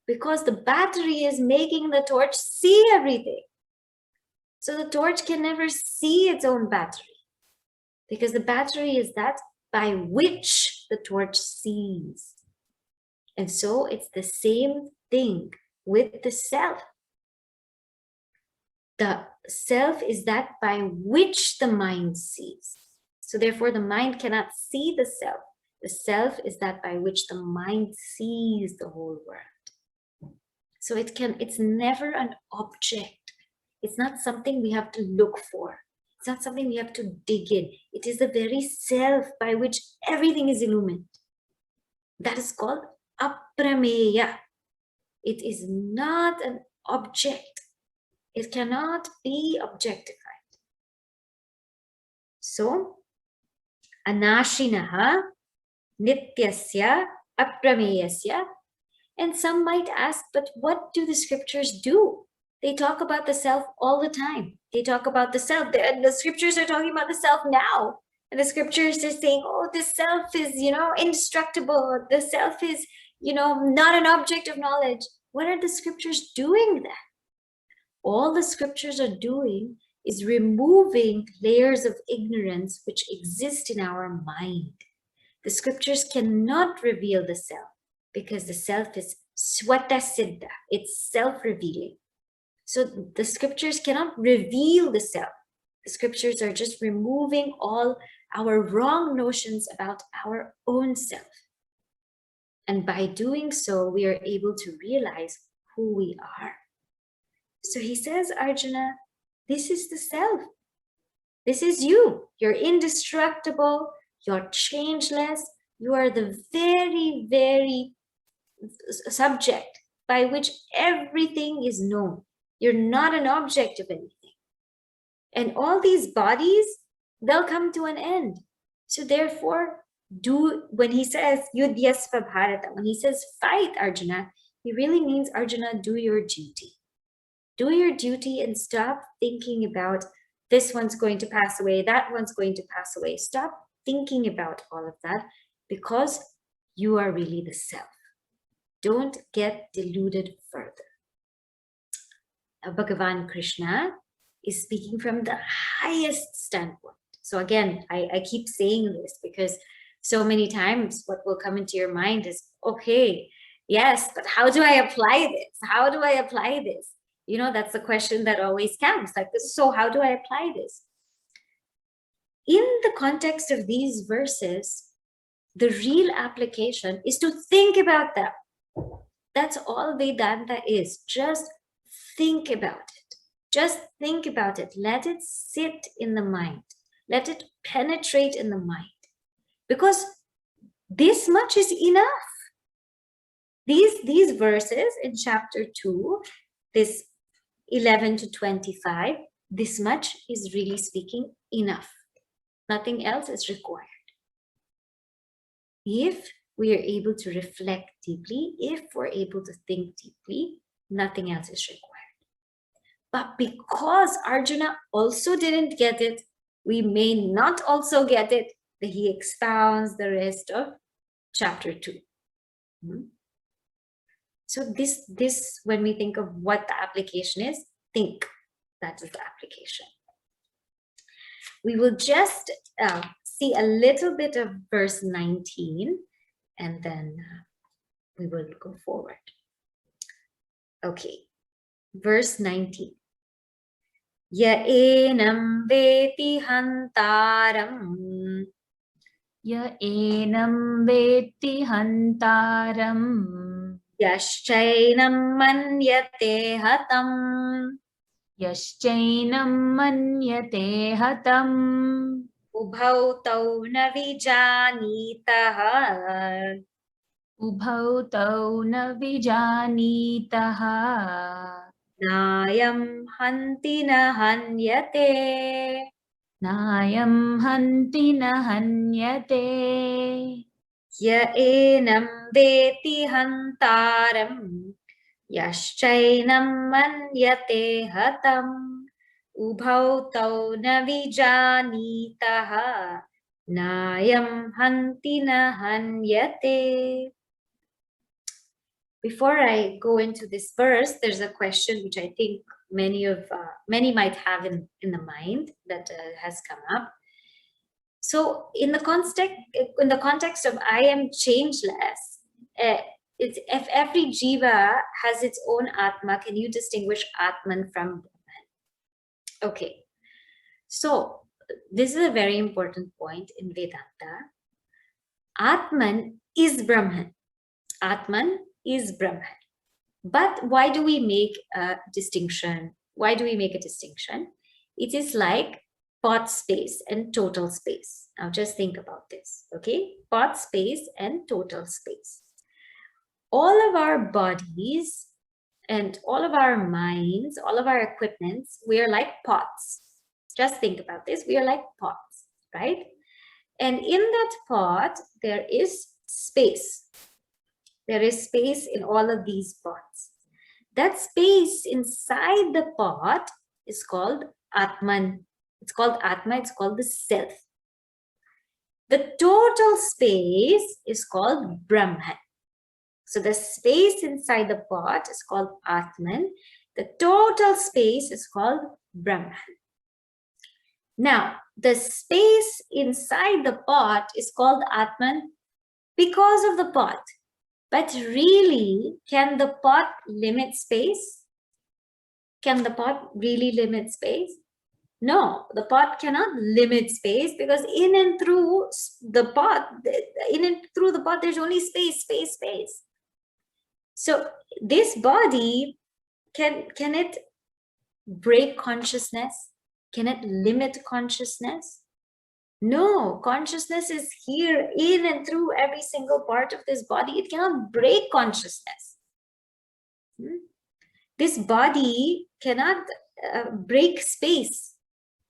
because the battery is making the torch see everything. So the torch can never see its own battery, because the battery is that by which the torch sees. And so it's the same thing with the self. The self is that by which the mind sees. So therefore the mind cannot see the self. The self is that by which the mind sees the whole world. So it's never an object. It's not something we have to look for. It's not something we have to dig in. It is the very self by which everything is illumined. That is called aprameya. It is not an object. It cannot be objectified. So, anashinaha nityasya aprameyasya. And some might ask, but what do the scriptures do? They talk about the self all the time. They talk about the self. The scriptures are talking about the self now. And the scriptures are saying, oh, the self is, indestructible. The self is, not an object of knowledge. What are the scriptures doing then? All the scriptures are doing is removing layers of ignorance which exist in our mind. The scriptures cannot reveal the self because the self is swata siddha. It's self-revealing. So the scriptures cannot reveal the self. The scriptures are just removing all our wrong notions about our own self. And by doing so, we are able to realize who we are. So he says, Arjuna, this is the self. This is you. You're indestructible. You're changeless. You are the very, very subject by which everything is known. You're not an object of anything. And all these bodies, they'll come to an end. So therefore, when he says, Yudhyasva Bharata, when he says fight, Arjuna, he really means, Arjuna, do your duty. Do your duty and stop thinking about this one's going to pass away, that one's going to pass away. Stop thinking about all of that because you are really the self. Don't get deluded further. Bhagavan Krishna is speaking from the highest standpoint. So again, I keep saying this because so many times what will come into your mind is, okay, yes, but how do I apply this? How do I apply this? You know, that's the question that always comes, like, so how do I apply this? In the context of these verses, the real application is to think about them. That's all Vedanta is. Just think about it. Just think about it. Let it sit in the mind. Let it penetrate in the mind. Because this much is enough. These verses in chapter 2, this 11 to 25, this much is really speaking enough. Nothing else is required. If we are able to reflect deeply, if we're able to think deeply, nothing else is required. But because Arjuna also didn't get it, we may not also get it, that he expounds the rest of chapter 2. So this, when we think of what the application is, think that is the application. We will just see a little bit of verse 19, and then we will go forward. Okay, verse 19. Ya enam veti hantaram. Ya enam veti hantaram. Yaschainam manyate hatam. Yaschainam manyate hatam. Ubhau tau na vijanitaha. Ubhau tau na vijanitaha. Nayam hanti na hanyate. Nayam hanti na hanyate. Ya enam veti hantaram. Yaschainam manyate hatam. Ubhau tau na vijanitaha. Nayam hanti na hanyate. Before I go into this verse, there's a question which I think many might have in the mind that has come up. So in the context of I am changeless, it's, if every jiva has its own atma, can you distinguish Atman from Brahman? Okay, so this is a very important point in Vedanta. Atman is Brahman. Atman is Brahman. But why do we make a distinction? Why do we make a distinction? It is like pot space and total space. Now just think about this, okay? Pot space and total space. All of our bodies and all of our minds, all of our equipments, we are like pots. Just think about this. We are like pots, right? And in that pot, there is space. There is space in all of these pots. That space inside the pot is called Atman. It's called Atma, it's called the self. The total space is called Brahman. So the space inside the pot is called Atman. The total space is called Brahman. Now, the space inside the pot is called Atman because of the pot. But really, can the pot limit space? Can the pot really limit space? No, the pot cannot limit space because in and through the pot, there's only space. So this body, can it break consciousness? Can it limit consciousness? No, consciousness is here in and through every single part of this body. It cannot break consciousness. This body cannot break space.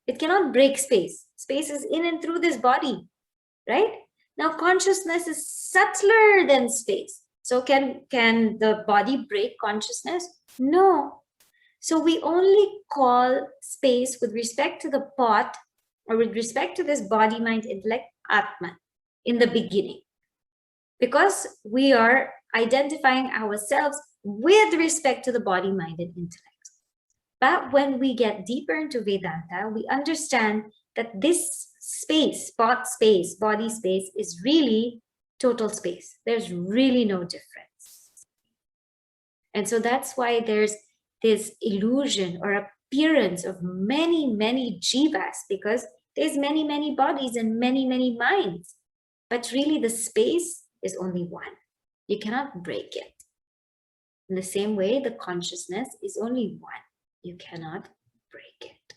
It cannot break space. Space is in and through this body, right? Now consciousness is subtler than space. So can the body break consciousness? No. So we only call space with respect to the pot, or with respect to this body, mind, intellect, Atman, in the beginning. Because we are identifying ourselves with respect to the body, mind, and intellect. But when we get deeper into Vedanta, we understand that this space, spot space, body space, is really total space. There's really no difference. And so that's why there's this illusion or appearance of many, many jivas, because there's many, many bodies and many, many minds. But really the space is only one. You cannot break it. In the same way, the consciousness is only one. You cannot break it.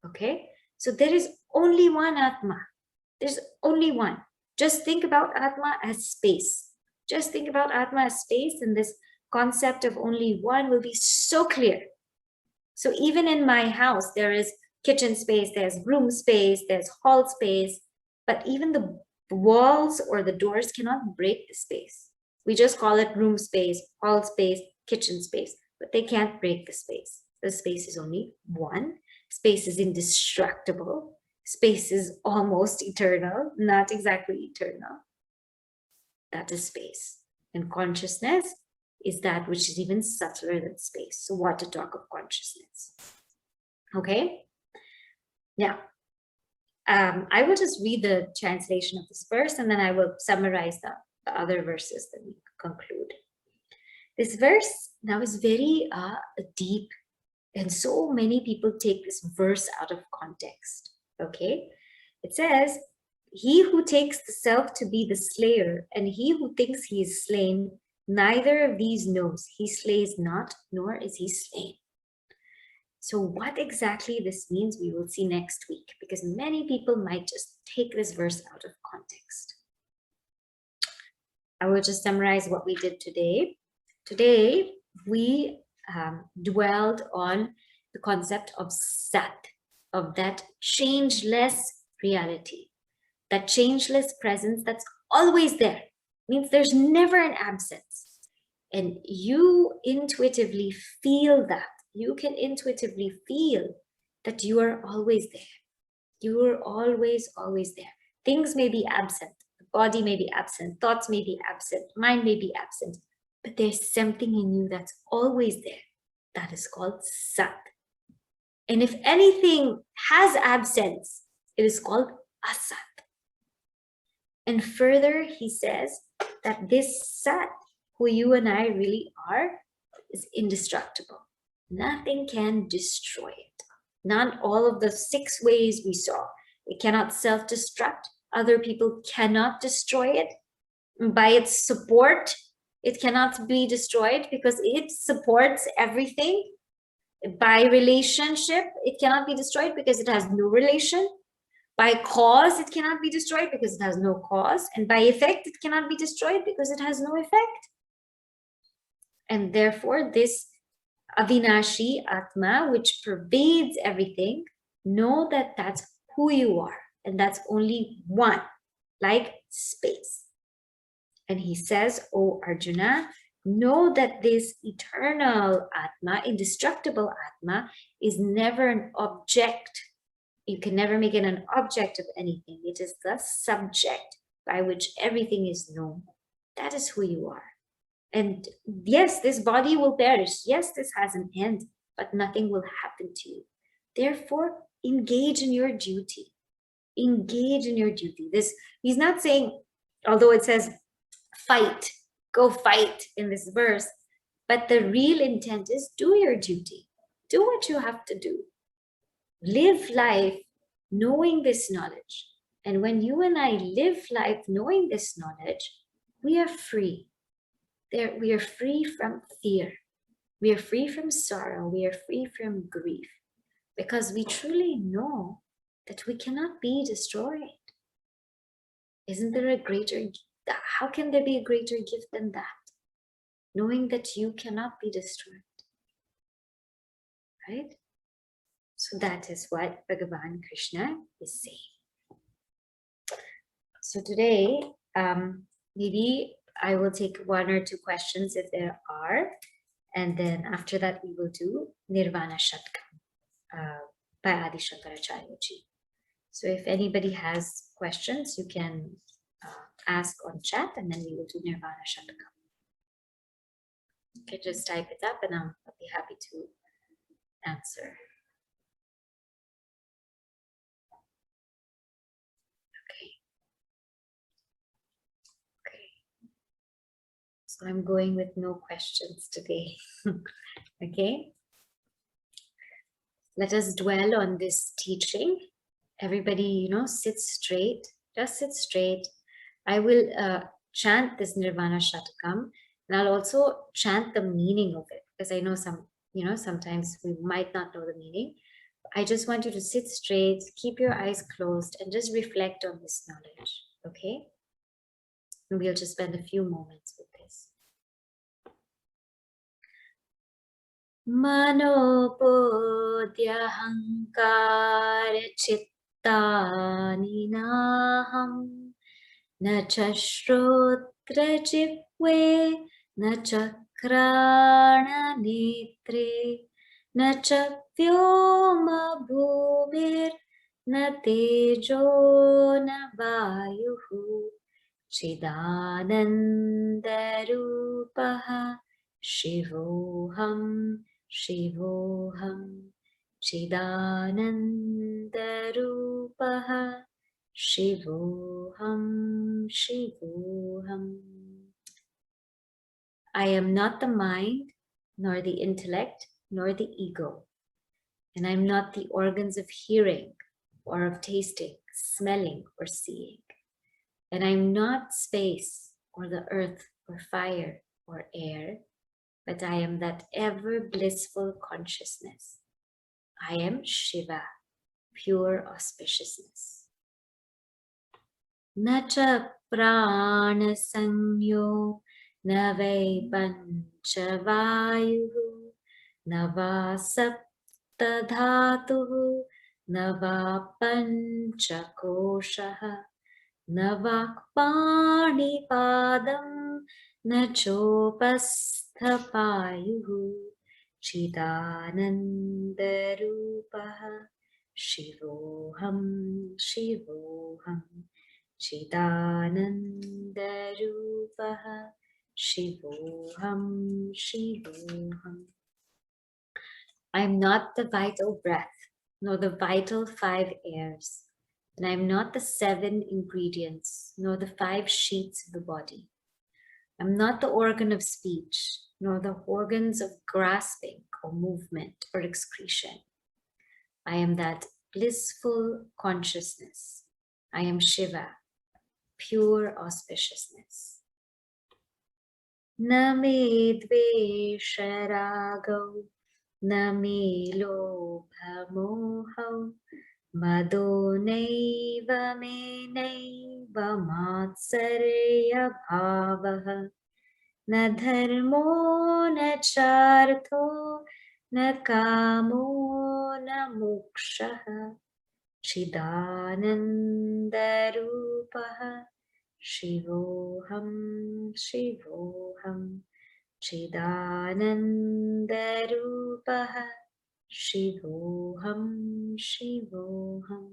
Okay? So there is only one Atma. There's only one. Just think about Atma as space. Just think about Atma as space, and this concept of only one will be so clear. So even in my house, there is kitchen space, there's room space, there's hall space, but even the walls or the doors cannot break the space. We just call it room space, hall space, kitchen space, but they can't break the space. The space is only one. Space is indestructible. Space is almost eternal, not exactly eternal. That is space. And consciousness is that which is even subtler than space. So what to talk of consciousness? Okay? Now, I will just read the translation of this verse, and then I will summarize the other verses that we conclude. This verse now is very deep, and so many people take this verse out of context. Okay? It says, he who takes the self to be the slayer, and he who thinks he is slain, neither of these knows. He slays not, nor is he slain. So what exactly this means, we will see next week, because many people might just take this verse out of context. I will just summarize what we did today. Today, we dwelled on the concept of Sat, of that changeless reality, that changeless presence that's always there. Means there's never an absence. And you intuitively feel that. You can intuitively feel that you are always there. You are always, always there. Things may be absent. The body may be absent. Thoughts may be absent. Mind may be absent. But there's something in you that's always there. That is called Sat. And if anything has absence, it is called Asat. And further, he says that this Sat, who you and I really are, is indestructible. Nothing can destroy it. Not all of the 6 ways we saw. It cannot self-destruct. Other people cannot destroy it. By its support, it cannot be destroyed because it supports everything. By relationship, it cannot be destroyed because it has no relation. By cause, it cannot be destroyed because it has no cause. And by effect, it cannot be destroyed because it has no effect. And therefore, this Avinashi Atma, which pervades everything, know that that's who you are. And that's only one, like space. And he says, O Arjuna, know that this eternal Atma, indestructible Atma, is never an object. You can never make it an object of anything. It is the subject by which everything is known. That is who you are. And yes, this body will perish. Yes, this has an end, but nothing will happen to you. Therefore, engage in your duty. Engage in your duty. He's not saying, although it says fight, go fight in this verse, but the real intent is do your duty. Do what you have to do. Live life knowing this knowledge. And when you and I live life knowing this knowledge, we are free. We are free from fear. We are free from sorrow. We are free from grief. Because we truly know that we cannot be destroyed. Isn't there a greater gift? How can there be a greater gift than that? Knowing that you cannot be destroyed. Right? So that is what Bhagavan Krishna is saying. So today, maybe I will take 1 or 2 questions if there are. And then after that, we will do Nirvana Shatkam by Adi Shankaracharya ji. So if anybody has questions, you can ask on chat, and then we will do Nirvana Shatkam. You can just type it up and I'll be happy to answer. Okay. So I'm going with no questions today. Okay. Let us dwell on this teaching. Everybody, sit straight. Just sit straight. I will chant this Nirvana Shatakam, and I'll also chant the meaning of it, because I know sometimes we might not know the meaning. I just want you to sit straight, keep your eyes closed, and just reflect on this knowledge, okay? And we'll just spend a few moments with this. Manopodhyahankara chittani naham na cha shrotra jivve na chakrana netre na cha vyoma bhumir na tejo na vayuhu chidanandarupaha shivoham Shivoham Chidanandarupaha Shivoham Shivoham. I am not the mind, nor the intellect, nor the ego. And I am not the organs of hearing, or of tasting, smelling, or seeing. And I am not space, or the earth, or fire, or air, but I am that ever blissful consciousness. I am Shiva, pure auspiciousness. Nacha prana sangyo navai panchavayuhu nava sapta dhatuhu nava panchakoshaha navakpani padam nachopastapayuhu Chidanandarupaha Shivoham Shivoham Chidanandarupaha Shivoham Shivoham. I am not the vital breath, nor the vital 5 airs, and I am not the 7 ingredients, nor the 5 sheets of the body. I am not the organ of speech, nor the organs of grasping or movement or excretion. I am that blissful consciousness. I am Shiva, pure auspiciousness. Na me dvesha rago, na me lobha moho, mado naiva me naiva matsarya bhavaha. Na dharmo na chartho na kamo na mokshaha Chidanandarupaha Shivoham Shivoham Chidanandarupaha Shivoham Shivoham.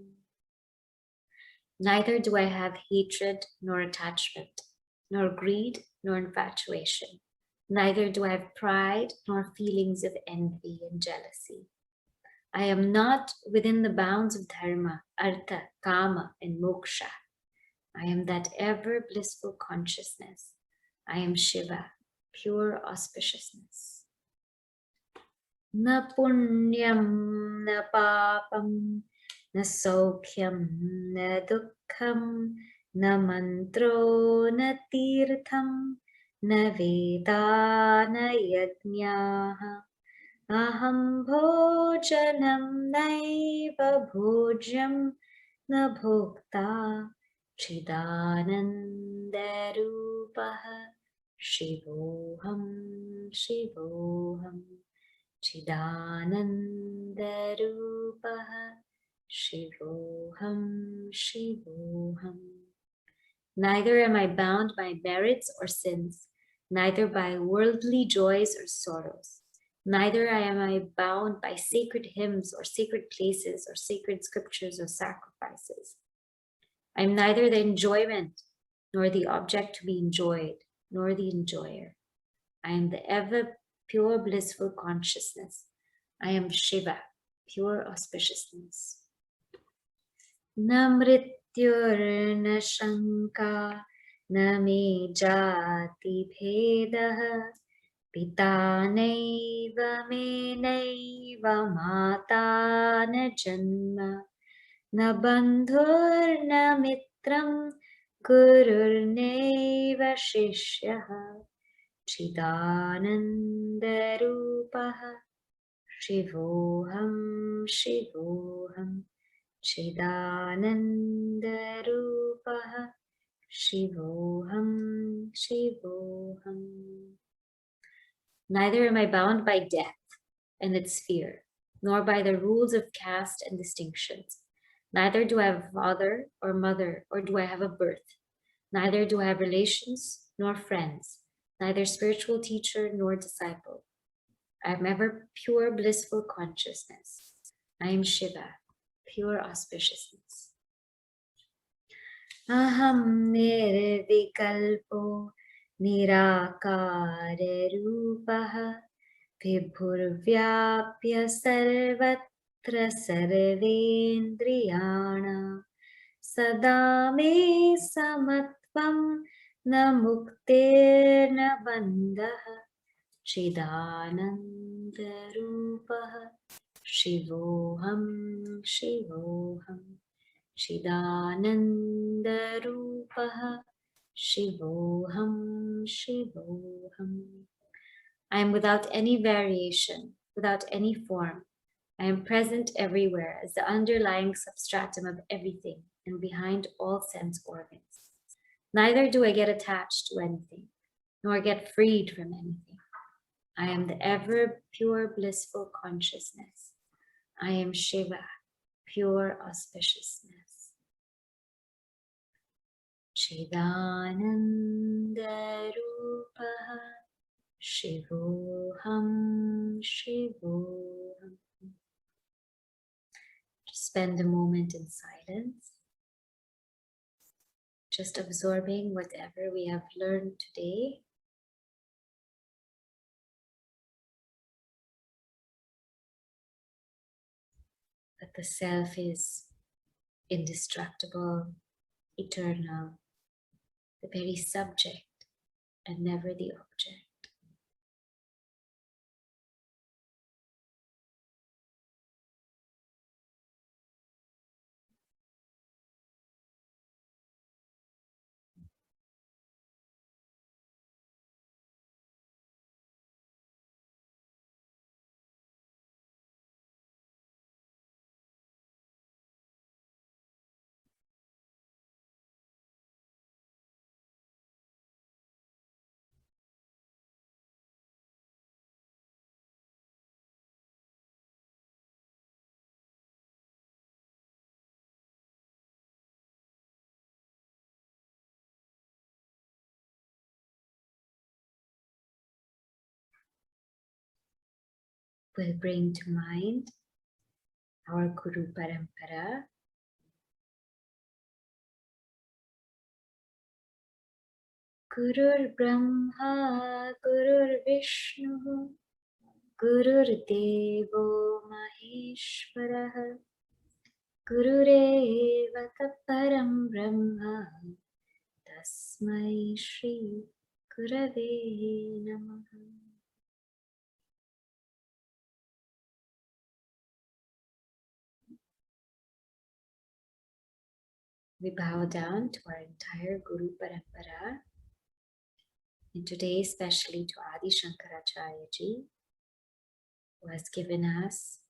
Neither do I have hatred nor attachment, nor greed nor infatuation. Neither do I have pride nor feelings of envy and jealousy. I am not within the bounds of dharma, artha, kama, and moksha. I am that ever blissful consciousness. I am Shiva, pure auspiciousness. Na punyam na papam na saukhyam na dukkham na mantro na tirtham na veda na yajnaha aham bhojanam naiva bhojyam na bhokta chidanandarupaha shivoham shivoham Chidanandarupaha Shivoham Shivoham. Neither am I bound by merits or sins, neither by worldly joys or sorrows. Neither am I bound by sacred hymns or sacred places or sacred scriptures or sacrifices. I am neither the enjoyment nor the object to be enjoyed, nor the enjoyer. I am the ever pure blissful consciousness. I am Shiva, pure auspiciousness. Na mrityurna shanka, na me jati bhedah, pita naiva me naiva mata na janma, na bandhur na mitram, gurur naiva shishyah, chidananda rupaha, shivoham shivoham. Chidanandarupaha Shivoham Shivoham. Neither am I bound by death and its fear, nor by the rules of caste and distinctions. Neither do I have a father or mother, or do I have a birth. Neither do I have relations nor friends, neither spiritual teacher nor disciple. I am ever pure blissful consciousness. I am Shiva, pure auspiciousness. Aham nirvikalpo nirakararupah vibhurvyapya sarvatra sarvendriyana sada me samatvam na muktirna bandha chidanandarupah shivoham shivoham. Chidanandarupaha Shivoham Shivoham. I am without any variation, without any form. I am present everywhere as the underlying substratum of everything and behind all sense organs. Neither do I get attached to anything, nor get freed from anything. I am the ever pure blissful consciousness. I am Shiva, pure auspiciousness. Chidanandarupaha Shivoham Shivoham. Just spend a moment in silence, just absorbing whatever we have learned today. That the self is indestructible, eternal, the very subject and never the object. Will bring to mind our Guru Parampara. Gurur Brahma, Gurur Vishnu, Gurur Devo Maheshwara, Gurureva Param Brahma, Tasmai Shri Gurave Namaha. We bow down to our entire Guru Parampara, and today especially to Adi Shankaracharya Ji, who has given us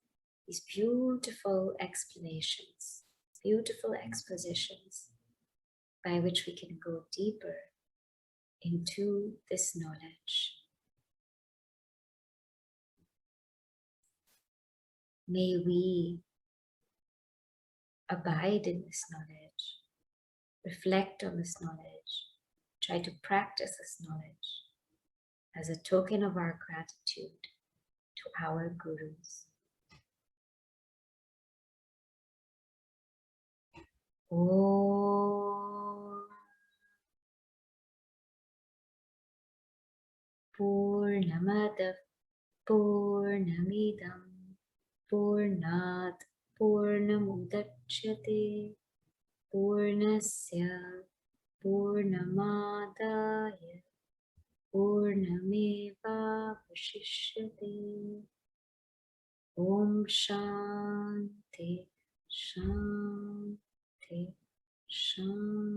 these beautiful explanations, beautiful expositions by which we can go deeper into this knowledge. May we abide in this knowledge, reflect on this knowledge, try to practice this knowledge as a token of our gratitude to our gurus. Om Purnamadav Purnamidam Purnat Purnamudachyate Purnasya Purnamadaya Purnameva Vashishyate. Om Shanti Shanti Shanti.